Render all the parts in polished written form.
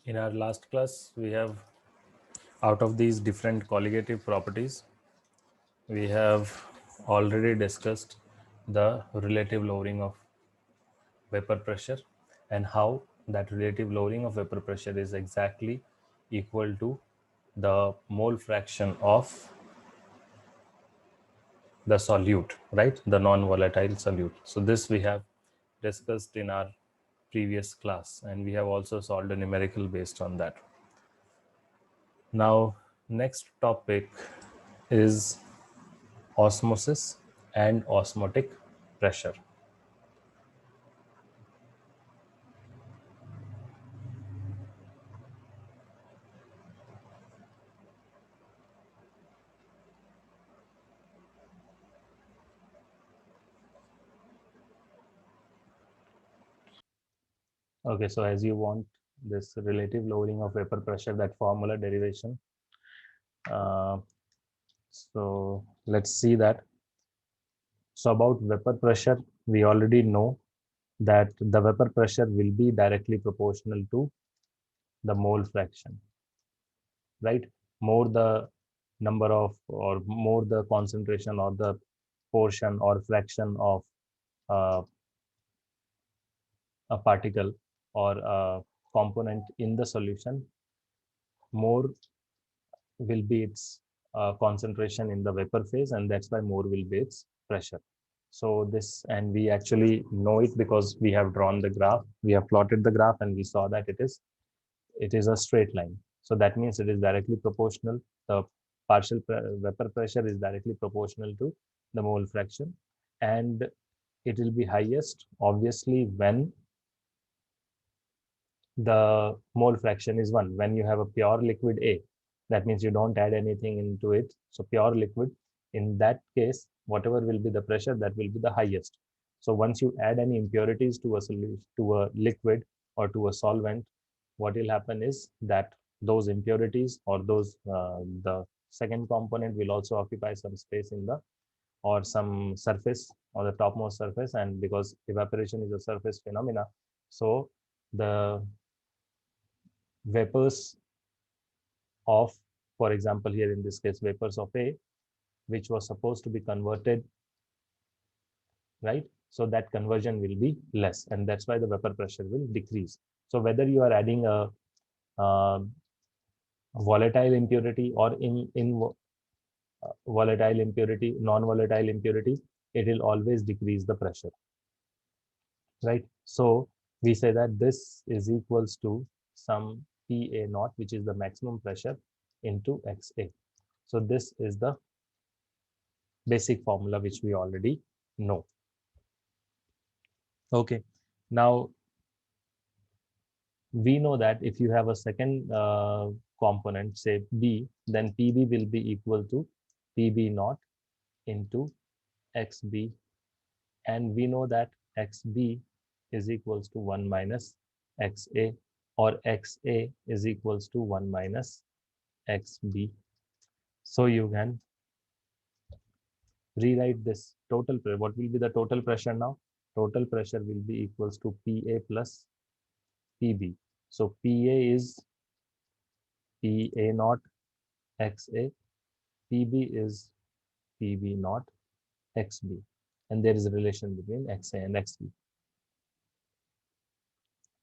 In our last class, we have, out of these different colligative properties, we have already discussed the relative lowering of vapor pressure and how that relative lowering of vapor pressure is exactly equal to the mole fraction of the solute, right? The non-volatile solute. So this we have discussed in our previous class, and we have also solved a numerical based on that. Now, next topic is osmosis and osmotic pressure. Okay, so as you want this relative lowering of vapor pressure, that formula derivation. Uh, so let's see that. So about vapor pressure, we already know that the vapor pressure will be directly proportional to the mole fraction, right? More the number of, or more the concentration or the portion or fraction of uh, a particle or a component in the solution, more will be its concentration in the vapor phase, and that's why more will be its pressure. So this, and we actually know it because we have drawn the graph, we have plotted the graph, and we saw that it is a straight line. So that means it is directly proportional. The partial vapor pressure is directly proportional to the mole fraction, and it will be highest obviously when the mole fraction is 1. When you have a pure liquid A, that means you don't add anything into it, so pure liquid, in that case whatever will be the pressure, that will be the highest. So once you add any impurities to a solution, to a liquid or to a solvent, what will happen is that those impurities or those the second component will also occupy some space in the, or some surface, or the topmost surface, and because evaporation is a surface phenomena, so the vapors of, for example, here in this case, vapors of A, which was supposed to be converted, right? So that conversion will be less, and that's why the vapor pressure will decrease. So whether you are adding a volatile impurity or volatile impurity, non-volatile impurity, it will always decrease the pressure, right? So we say that this is equals to some PA naught, which is the maximum pressure, into XA. So this is the basic formula which we already know. Okay, now we know that if you have a second component, say B, then PB will be equal to PB naught into XB, and we know that XB is equals to 1 minus XA, or XA is equals to 1 minus XB. So you can rewrite this total pressure. What will be the total pressure now? Total pressure will be equals to PA plus PB. So PA is PA naught XA, PB is PB naught XB, and there is a relation between XA and XB.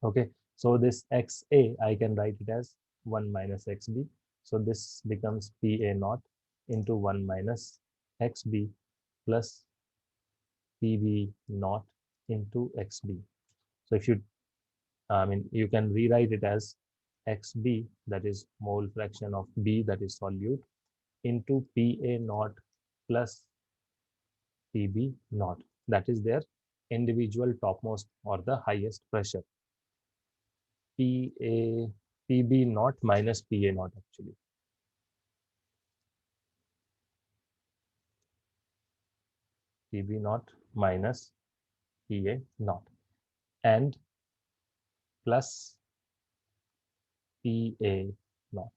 Okay, so this XA, I can write it as 1 minus XB. So this becomes PA naught into 1 minus XB plus PB naught into XB. So if you, I mean, you can rewrite it as XB, that is mole fraction of B, that is solute, into PA naught plus PB naught, that is their individual topmost or the highest pressure. PB naught minus PA naught actually. PB naught minus PA naught, and plus PA naught.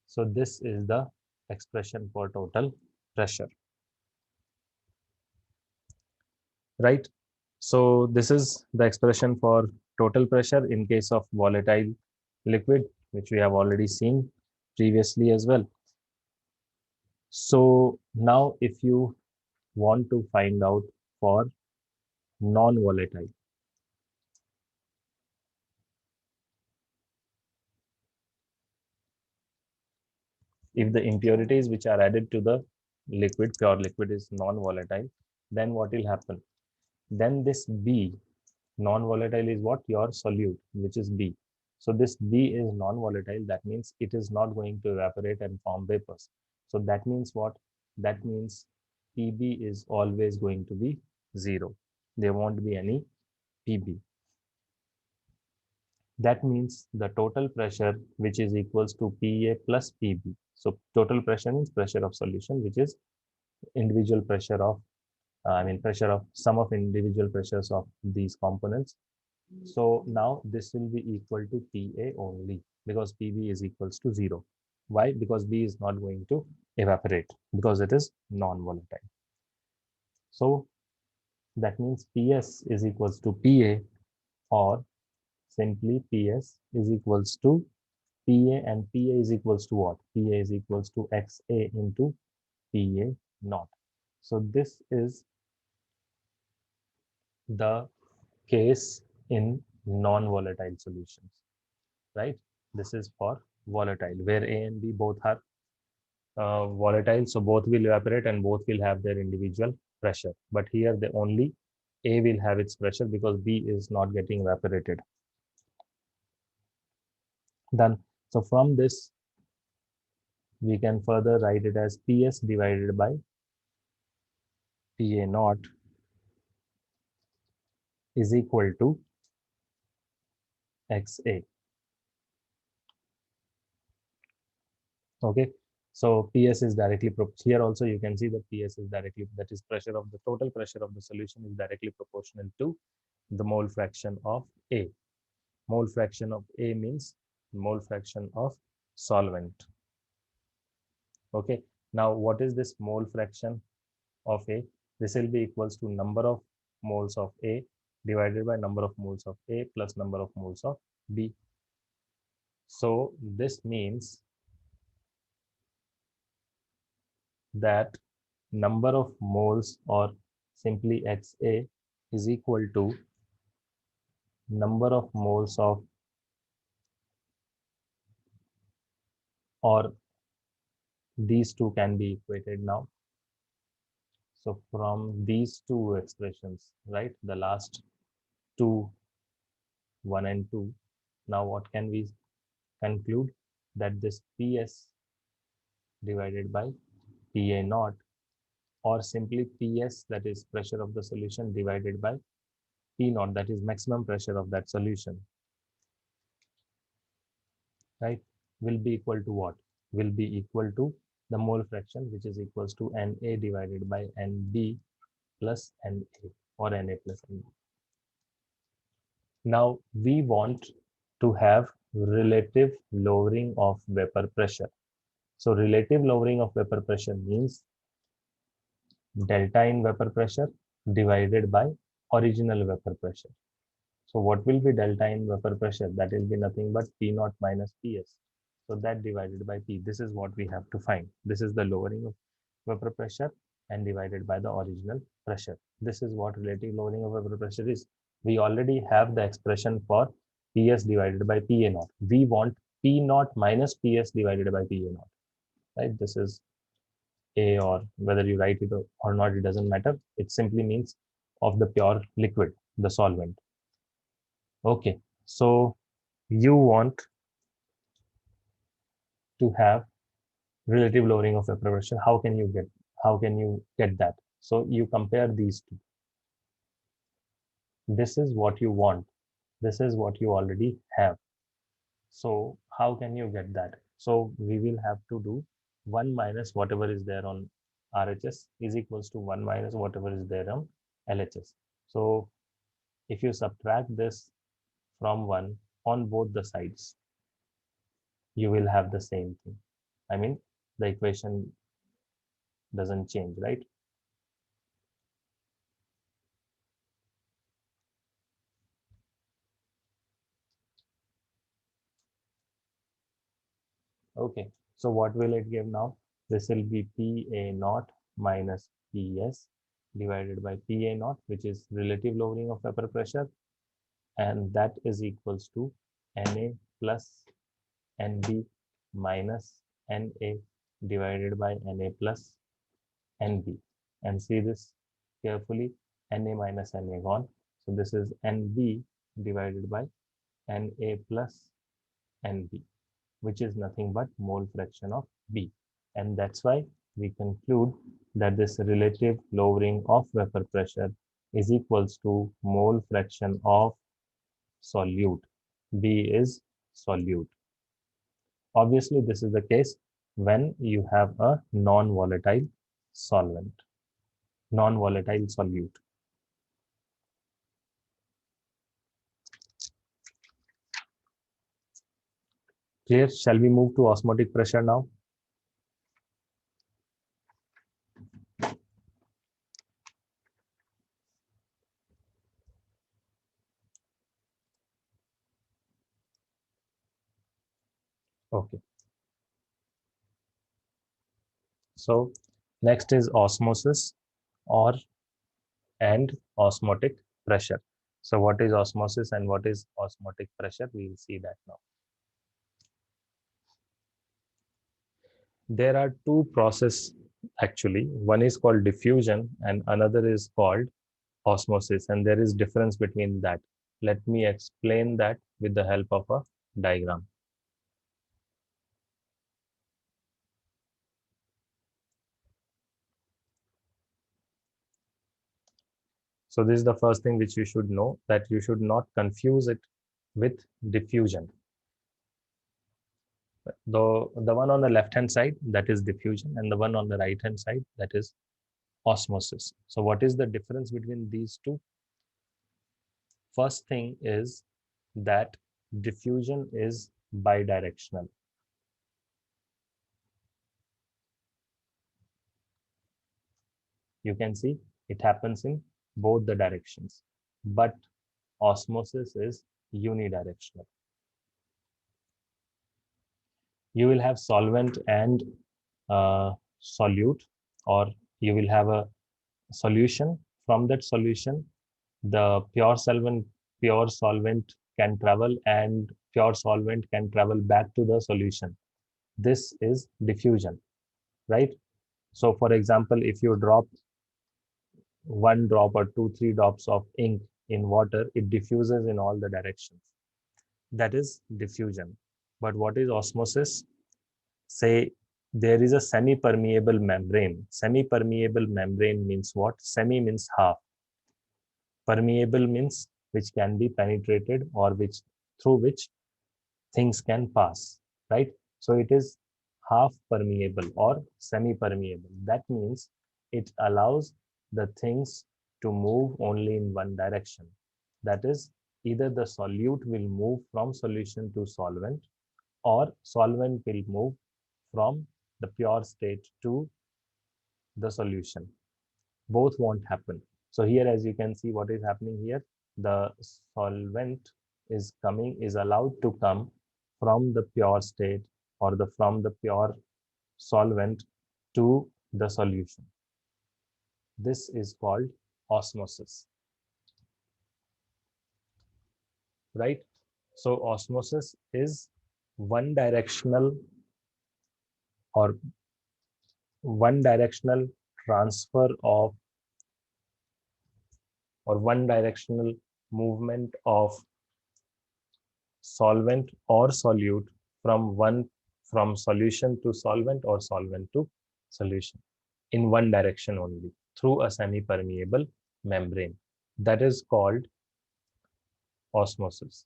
So this is the expression for total pressure, right? So this is the expression for total pressure in case of volatile liquid, which we have already seen previously as well. So now if you want to find out for non-volatile, if the impurities which are added to the liquid, pure liquid, is non-volatile, then what will happen? Then this B, non-volatile, is what? Your solute, which is B. So this B is non-volatile. That means it is not going to evaporate and form vapors. So that means what? That means PB is always going to be 0. There won't be any PB. That means the total pressure, which is equals to PA plus PB. So total pressure means pressure of solution, which is individual pressure of, pressure of sum of individual pressures of these components. So now this will be equal to PA only, because PB is equals to 0. Why? Because B is not going to evaporate, because it is non-volatile. So that means PS is equals to PA, or simply PS is equals to PA, and PA is equals to what? PA is equals to XA into PA naught. So this is the case in non-volatile solutions, right? This is for volatile, where A and B both are volatile, so both will evaporate and both will have their individual pressure. But here the only A will have its pressure because B is not getting evaporated. Done. So from this, we can further write it as PS divided by PA naught is equal to XA. Okay, so PS is directly here also you can see that PS is directly, that is pressure of the total pressure of the solution, is directly proportional to the mole fraction of A. Mole fraction of A means mole fraction of solvent. Okay, now what is this mole fraction of A? This will be equals to number of moles of A divided by number of moles of A plus number of moles of B. So this means that number of moles, or simply XA, is equal to number of moles of, or these two can be equated now. So from these two expressions, right, the last two, 1 and 2, now what can we conclude? That this PS divided by PA naught, or simply PS, that is pressure of the solution, divided by P naught, that is maximum pressure of that solution, right, will be equal to what? Will be equal to the mole fraction, which is equals to Na divided by Nb plus Na, or Na plus Nb. Now we want to have relative lowering of vapor pressure. So relative lowering of vapor pressure means delta in vapor pressure divided by original vapor pressure. So what will be delta in vapor pressure? That will be nothing but P naught minus PS. So that divided by P, this is what we have to find. This is the lowering of vapor pressure and divided by the original pressure. This is what relative lowering of vapor pressure is. We already have the expression for PS divided by PA naught. We want P naught minus PS divided by PA naught, right? This is A, or whether you write it or not, it doesn't matter. It simply means of the pure liquid, the solvent. Okay, so you want to have relative lowering of vapor pressure. How can you get that? So you compare these two. This is what you want. This is what you already have. So how can you get that? So we will have to do 1 minus whatever is there on RHS is equals to 1 minus whatever is there on LHS. So if you subtract this from 1 on both the sides, you will have the same thing. I mean, the equation doesn't change, right? Okay, so what will it give now? This will be PA naught minus PS divided by PA naught, which is relative lowering of vapor pressure, and that is equals to Na plus Nb minus Na divided by Na plus Nb. And see this carefully, Na minus Na gone. So this is Nb divided by Na plus Nb, which is nothing but mole fraction of B. And that's why we conclude that this relative lowering of vapor pressure is equals to mole fraction of solute. B is solute. Obviously, this is the case when you have a non-volatile solvent, non-volatile solute. Clear? Shall we move to osmotic pressure now? Okay. So next is osmosis or and osmotic pressure. So what is osmosis and what is osmotic pressure? We will see that now. There are two processes actually. One is called diffusion and another is called osmosis, and there is difference between that. Let me explain that with the help of a diagram. So this is the first thing which you should know, that you should not confuse it with diffusion. The one on the left hand side, that is diffusion, and the one on the right hand side, that is osmosis. So what is the difference between these two? First thing is that diffusion is bidirectional. You can see it happens in both the directions, but osmosis is unidirectional. You will have solvent and solute, or you will have a solution. From that solution, the pure solvent can travel, and pure solvent can travel back to the solution. This is diffusion, right? So for example, if you drop one drop or two, three drops of ink in water, it diffuses in all the directions. That is diffusion. But what is osmosis? Say there is a semi-permeable membrane. Semi-permeable membrane means what? Semi means half. Permeable means which can be penetrated, or which through which things can pass, right? So it is half permeable or semi-permeable. That means it allows the things to move only in one direction. That is, either the solute will move from solution to solvent, or solvent will move from the pure state to the solution. Both won't happen. So here, as you can see, what is happening here, the solvent is allowed to come from the pure state, or from the pure solvent to the solution. This is called osmosis, right? So osmosis is one directional, or one directional transfer of, or one directional movement of solvent or solute from solution to solvent, or solvent to solution, in one direction only, through a semi-permeable membrane. That is called osmosis,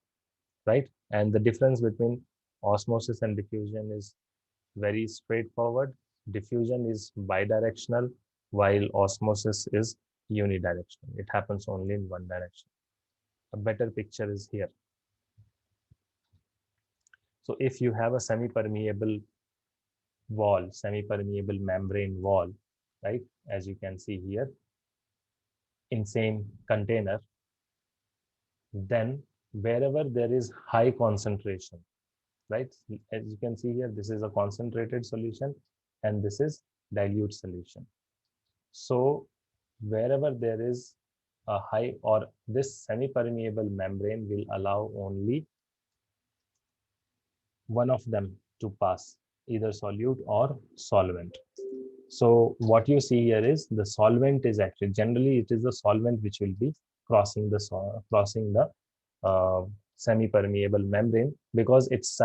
right? And the difference between osmosis and diffusion is very straightforward. Diffusion is bidirectional, while osmosis is unidirectional. It happens only in one direction. A better picture is here. So if you have a semi-permeable wall, semi-permeable membrane wall, right, as you can see here, in same container, then wherever there is high concentration, right? As you can see here, this is a concentrated solution and this is dilute solution. So wherever there is a high, or this semi-permeable membrane will allow only one of them to pass, either solute or solvent. So what you see here is the solvent is actually, generally it is the solvent which will be crossing the semi-permeable membrane, because its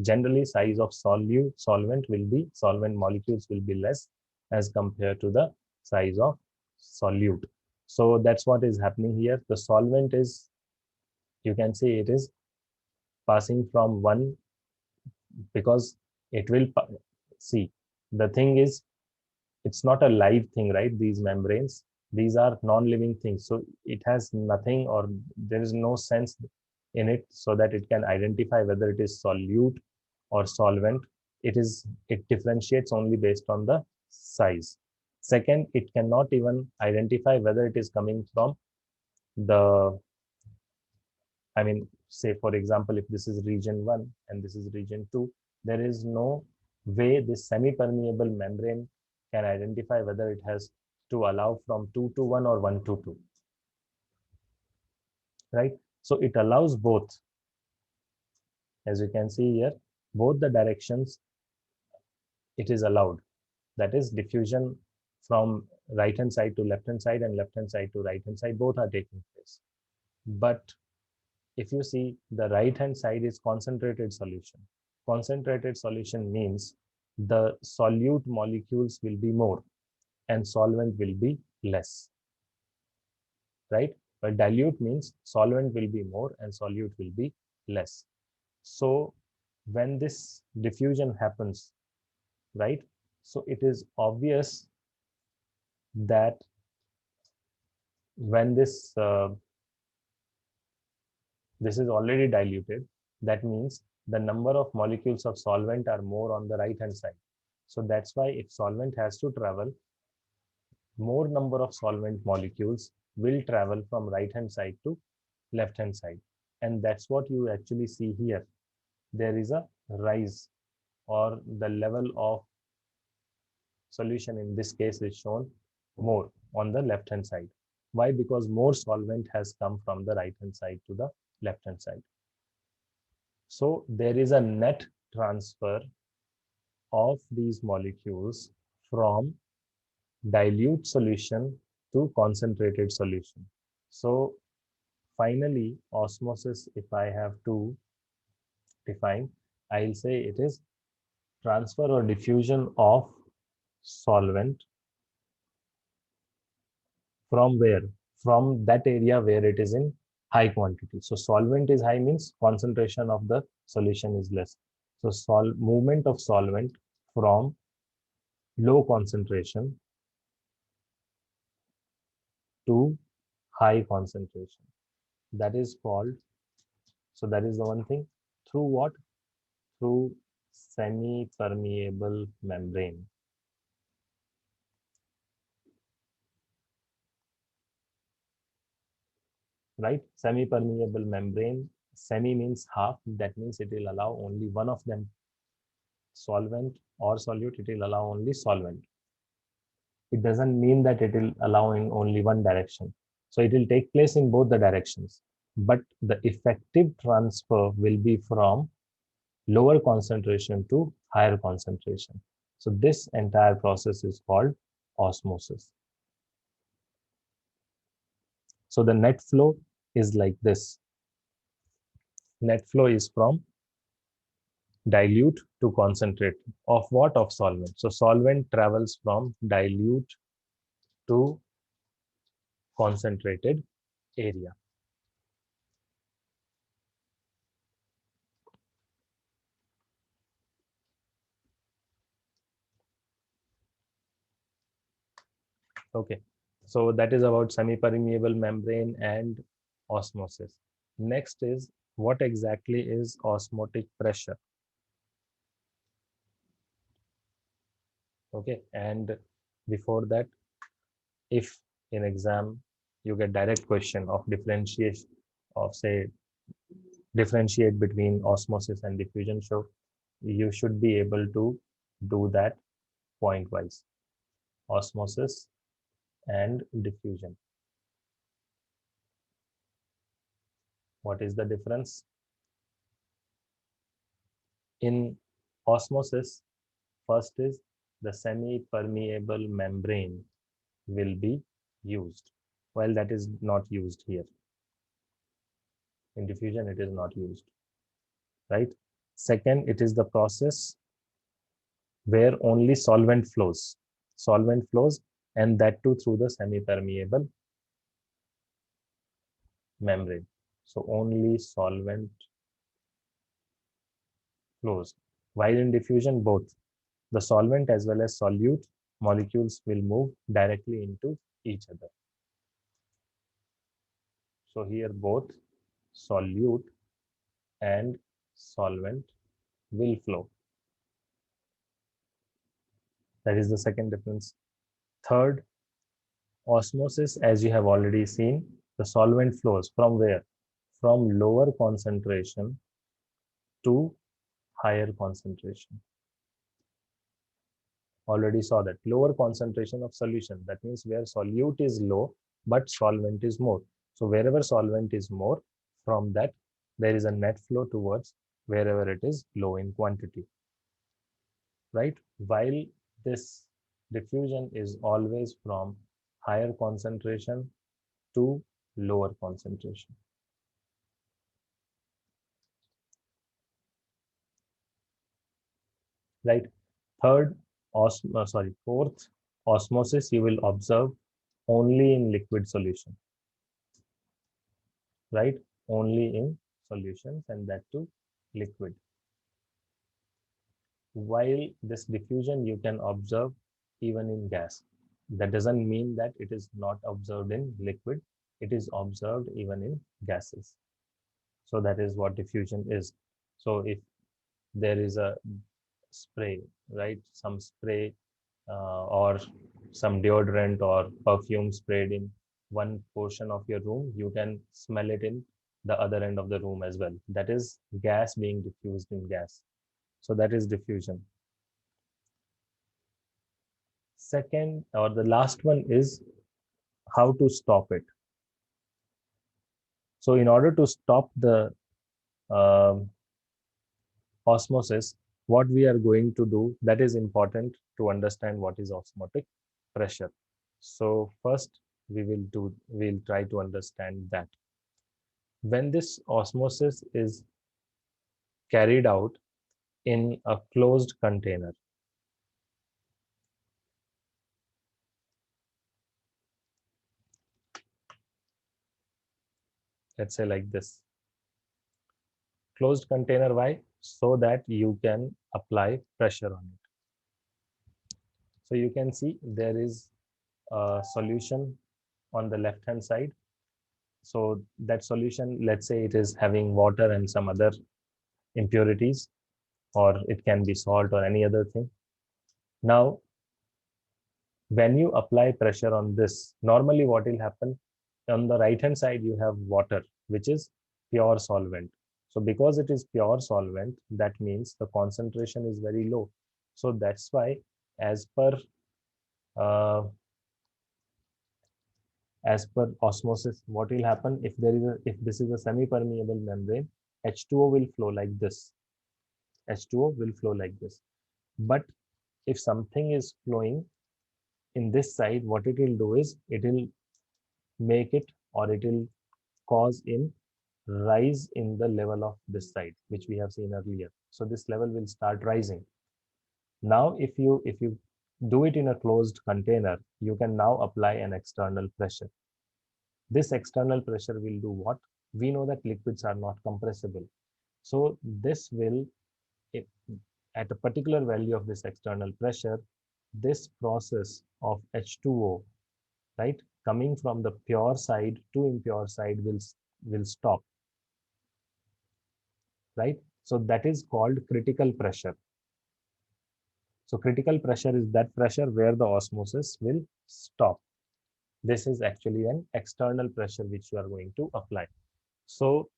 generally size of solvent molecules will be less as compared to the size of solute. So that's what is happening here. The solvent is, you can say, it is passing from one, because it will see, the thing is, it's not a live thing, right? These membranes, these are non-living things, so it has nothing, or there is no sense in it so that it can identify whether it is solute or solvent. It differentiates only based on the size. Second, it cannot even identify whether it is coming from the, I mean, say for example, if this is region 1 and this is region 2, there is no way this semi-permeable membrane can identify whether it has to allow from 2 to 1 or 1 to 2, right? So it allows both. As you can see here, both the directions it is allowed. That is, diffusion from right hand side to left hand side and left hand side to right hand side, both are taking place. But if you see, the right hand side is concentrated solution. Concentrated solution means the solute molecules will be more and solvent will be less, right? But dilute means solvent will be more and solute will be less. So when this diffusion happens, right, so it is obvious that when this is already diluted, that means the number of molecules of solvent are more on the right hand side. So that's why if solvent has to travel, more number of solvent molecules will travel from right hand side to left hand side. And that's what you actually see here. There is a rise, or the level of solution in this case is shown more on the left hand side. Why? Because more solvent has come from the right hand side to the left hand side. So there is a net transfer of these molecules from dilute solution to concentrated solution. So finally, osmosis, if I have to define, I'll say it is transfer or diffusion of solvent from where? From that area where it is in high quantity. So solvent is high means concentration of the solution is less. So movement of solvent from low concentration to high concentration. That is called, so that is the one thing. Through what? Through semi-permeable membrane. Right? Semi-permeable membrane. Semi means half. That means it will allow only one of them, solvent or solute. It will allow only solvent. It doesn't mean that it will allow in only one direction. So it will take place in both the directions. But the effective transfer will be from lower concentration to higher concentration. So this entire process is called osmosis. So the net flow is like this. Net flow is from dilute to concentrate. Of what? Of solvent. So solvent travels from dilute to concentrated area. Okay, so that is about semi-permeable membrane and osmosis. Next is, what exactly is osmotic pressure? Okay, and before that, if in exam you get direct question of differentiation of, say, differentiate between osmosis and diffusion. So you should be able to do that point wise. Osmosis and diffusion. What is the difference? In osmosis, first is the semi-permeable membrane will be used, while that is not used here. In diffusion, it is not used, right? Second, it is the process where only solvent flows, and that too through the semi-permeable membrane. So only solvent flows. While in diffusion, both the solvent as well as solute molecules will move directly into each other. So here both solute and solvent will flow. That is the second difference. Third, osmosis, as you have already seen, the solvent flows from where? From lower concentration to higher concentration. Already saw that. Lower concentration of solution. That means where solute is low, but solvent is more. So wherever solvent is more, from that, there is a net flow towards wherever it is low in quantity. Right? While this diffusion is always from higher concentration to lower concentration. Right? Fourth, osmosis you will observe only in liquid solution, right? Only in solutions, and that too liquid. While this diffusion you can observe even in gas. That doesn't mean that it is not observed in liquid. It is observed even in gases. So that is what diffusion is. So if there is a spray, right? Some spray or some deodorant or perfume sprayed in one portion of your room, you can smell it in the other end of the room as well. That is gas being diffused in gas. So that is diffusion. Second, or the last one, is how to stop it. So in order to stop the osmosis, what we are going to do, that is important to understand what is osmotic pressure. So first we'll try to understand that. When this osmosis is carried out in a closed container, let's say like this. Closed container, why? So that you can apply pressure on it. So you can see there is a solution on the left hand side. So that solution, let's say it is having water and some other impurities, or it can be salt or any other thing. Now, when you apply pressure on this, normally what will happen, on the right hand side you have water, which is pure solvent. So because it is pure solvent, that means the concentration is very low. So that's why, as per uh, osmosis, what will happen, if this is a semi-permeable membrane, H2O will flow like this. H2O will flow like this. But if something is flowing in this side, what it will do is it will make it, or it will cause in rise in the level of this side, which we have seen earlier. So this level will start rising. Now if you do it in a closed container, you can now apply an external pressure. This external pressure will do what? We know that liquids are not compressible. So this will, if, at a particular value of this external pressure, this process of H2O, right, coming from the pure side to impure side will stop, right? So that is called critical pressure. So critical pressure is that pressure where the osmosis will stop. This is actually an external pressure which you are going to apply. So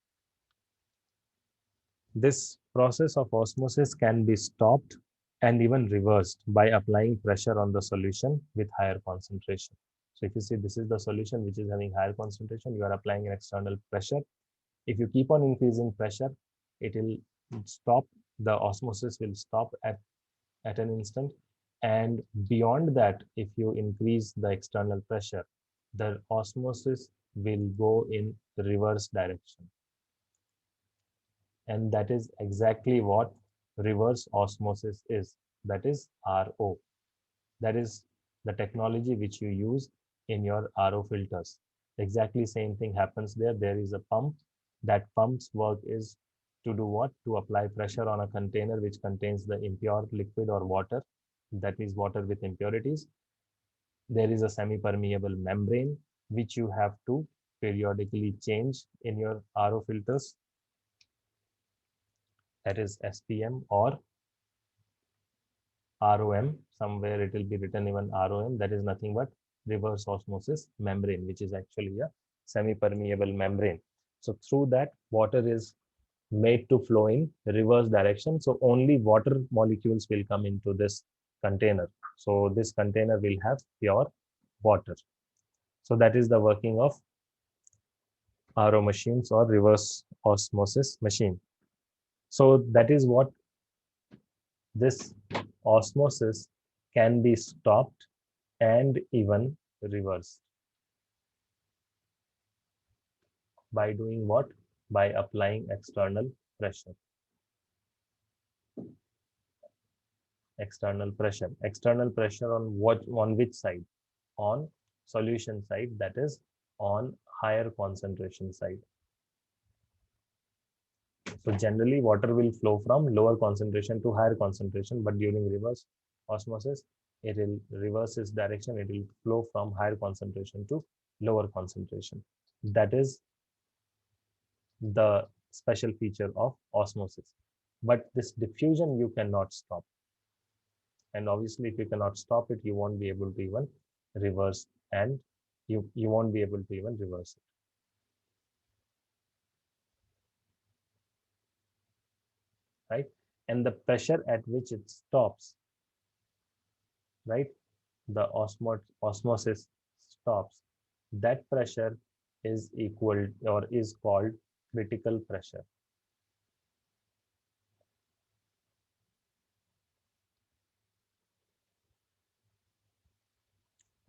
This process of osmosis can be stopped and even reversed by applying pressure on the solution with higher concentration. So if you see, this is the solution which is having higher concentration, you are applying an external pressure. If you keep on increasing pressure, it will stop, the osmosis will stop at an instant. And beyond that, if you increase the external pressure, the osmosis will go in the reverse direction. And that is exactly what reverse osmosis is. That is RO. That is the technology which you use in your RO filters. Exactly same thing happens there. There is a pump. That pump's work is to do what? To apply pressure on a container which contains the impure liquid or water, that is water with impurities. There is a semi-permeable membrane which you have to periodically change in your RO filters, that is SPM or ROM. Somewhere it will be written even ROM. That is nothing but reverse osmosis membrane, which is actually a semi-permeable membrane. So through that, water is made to flow in reverse direction. So only water molecules will come into this container. So this container will have pure water. So that is the working of RO machines or reverse osmosis machine. So that is what this osmosis can be stopped and even reversed by doing what? By applying external pressure. External pressure on what? On which side? On solution side, that is on higher concentration side. So generally water will flow from lower concentration to higher concentration, but during reverse osmosis, it will reverse its direction. It will flow from higher concentration to lower concentration. That is the special feature of osmosis. But this diffusion you cannot stop. And obviously, if you cannot stop it, you won't be able to even reverse, and you won't be able to even reverse it. Right? And the pressure at which it stops, right? The osmosis stops. That pressure is equal or is called critical pressure.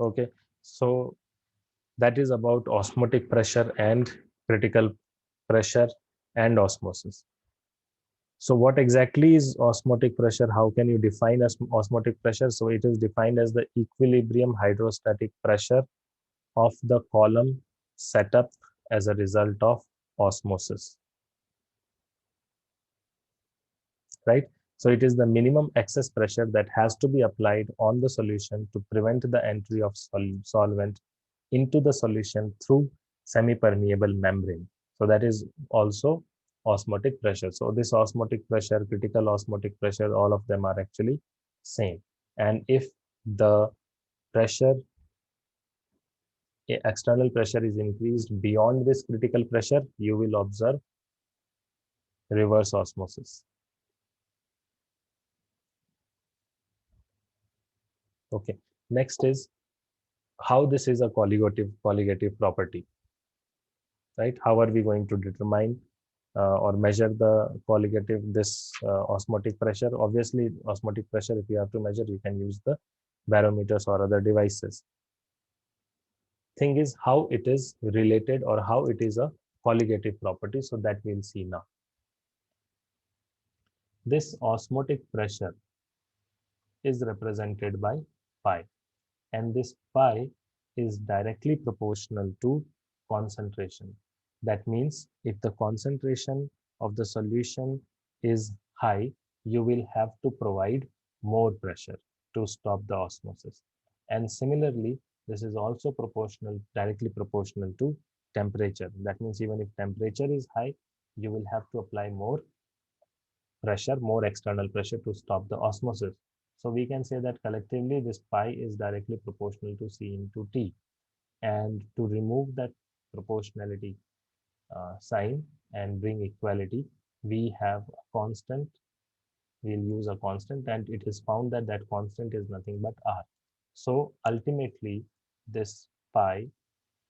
Okay, so that is about osmotic pressure and critical pressure and osmosis. So what exactly is osmotic pressure? How can you define as osmotic pressure? So it is defined as the equilibrium hydrostatic pressure of the column set up as a result of osmosis, right? So it is the minimum excess pressure that has to be applied on the solution to prevent the entry of solvent into the solution through semi-permeable membrane. So that is also osmotic pressure. So this osmotic pressure, critical osmotic pressure, all of them are actually same. And if the pressure, external pressure is increased beyond this critical pressure, you will observe reverse osmosis. Okay. Next is how this is a colligative property, right? How are we going to determine or measure the colligative, this osmotic pressure? Obviously, osmotic pressure, if you have to measure, you can use the barometers or other devices. Thing is how it is related or how it is a colligative property. So that we'll see now. This osmotic pressure is represented by pi, and this pi is directly proportional to concentration. That means if the concentration of the solution is high, you will have to provide more pressure to stop the osmosis. And similarly, this is also proportional, directly proportional to temperature. That means even if temperature is high, you will have to apply more pressure, more external pressure to stop the osmosis. So we can say that collectively this pi is directly proportional to C into T. And to remove that proportionality sign and bring equality, we have a constant, we'll use a constant, and it is found that that constant is nothing but R. So ultimately, this pi,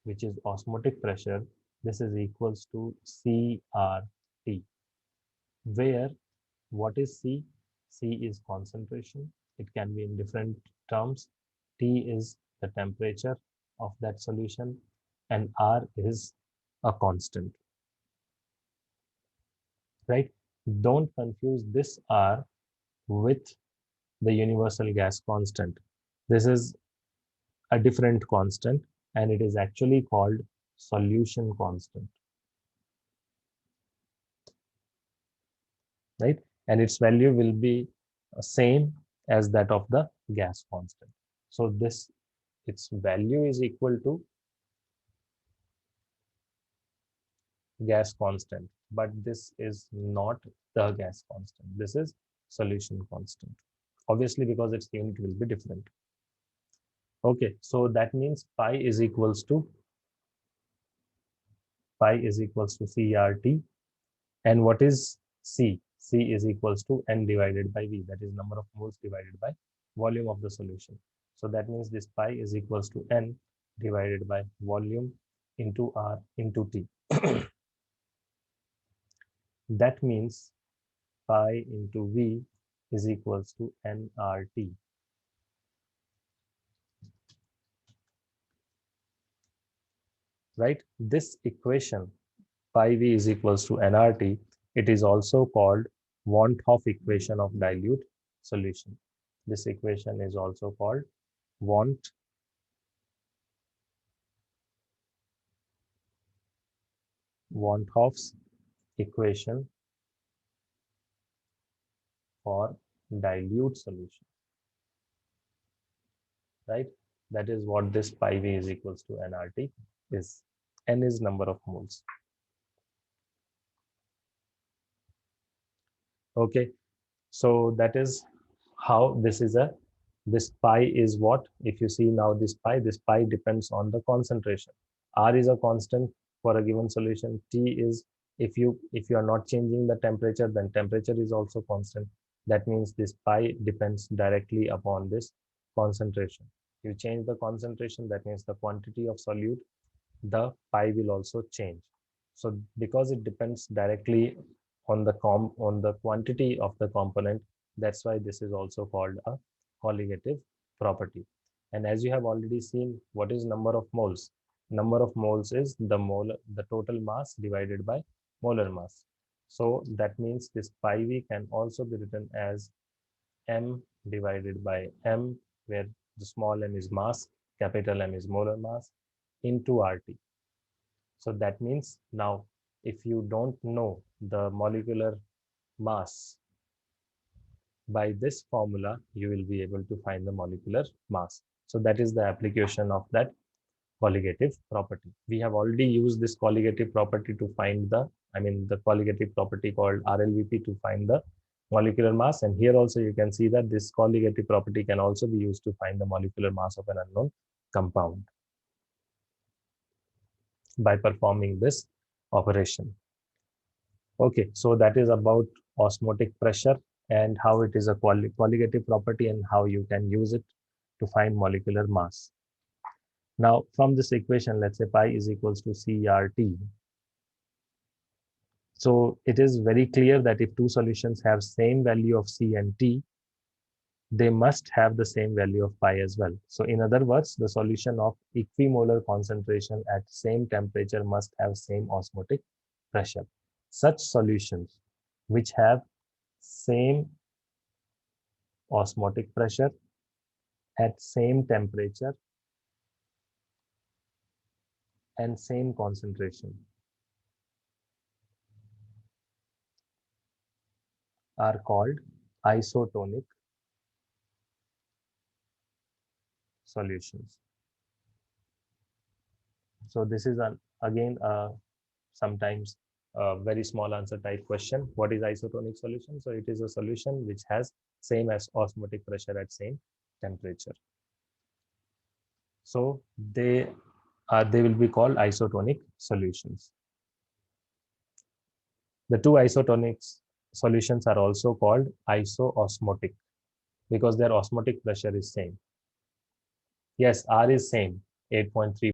which is osmotic pressure, this is equals to CRT, where what is C? C is concentration. It can be in different terms. T is the temperature of that solution, and R is a constant, right? Don't confuse this R with the universal gas constant. This is a different constant, and it is actually called solution constant, right? And its value will be same as that of the gas constant. So this, its value is equal to gas constant, but this is not the gas constant. This is solution constant. Obviously, because its unit will be different. Okay, so that means pi is equals to CRT. And what is C? C is equals to N divided by V, that is number of moles divided by volume of the solution. So that means this pi is equals to N divided by volume into R into T. That means pi into V is equals to nRT. Right? This equation, pi V is equals to nRT, it is also called Van 't Hoff equation of dilute solution. This equation is also called Van 't Hoff's equation for dilute solution, right? That is what this pi V is equals to nRT is. N is number of moles. Okay, so that is how this pi is what, if you see now this pi depends on the concentration. R is a constant for a given solution. T is, if you are not changing the temperature, then temperature is also constant. That means this pi depends directly upon this concentration. You change the concentration, that means the quantity of solute, the pi will also change. So because it depends directly on the quantity of the component, that's why this is also called a colligative property. And as you have already seen, what is number of moles? Number of moles is the total mass divided by molar mass. So that means this pi v can also be written as m divided by m, where the small m is mass, capital M is molar mass, into RT. So that means now, if you don't know the molecular mass, by this formula, you will be able to find the molecular mass. So that is the application of that colligative property. We have already used this colligative property to find the colligative property called RLVP to find the molecular mass. And here also you can see that this colligative property can also be used to find the molecular mass of an unknown compound by performing this operation. Okay, so that is about osmotic pressure and how it is a colligative property and how you can use it to find molecular mass. Now, from this equation, let's say pi is equals to CRT. So it is very clear that if two solutions have same value of C and T, they must have the same value of pi as well. So in other words, the solution of equimolar concentration at same temperature must have same osmotic pressure. Such solutions which have same osmotic pressure at same temperature and same concentration are called isotonic solutions. So this is again sometimes a very small answer type question. What is isotonic solution? So it is a solution which has same as osmotic pressure at same temperature. So they will be called isotonic solutions. The two isotonic solutions are also called isoosmotic because their osmotic pressure is same. Yes, R is same, 8.3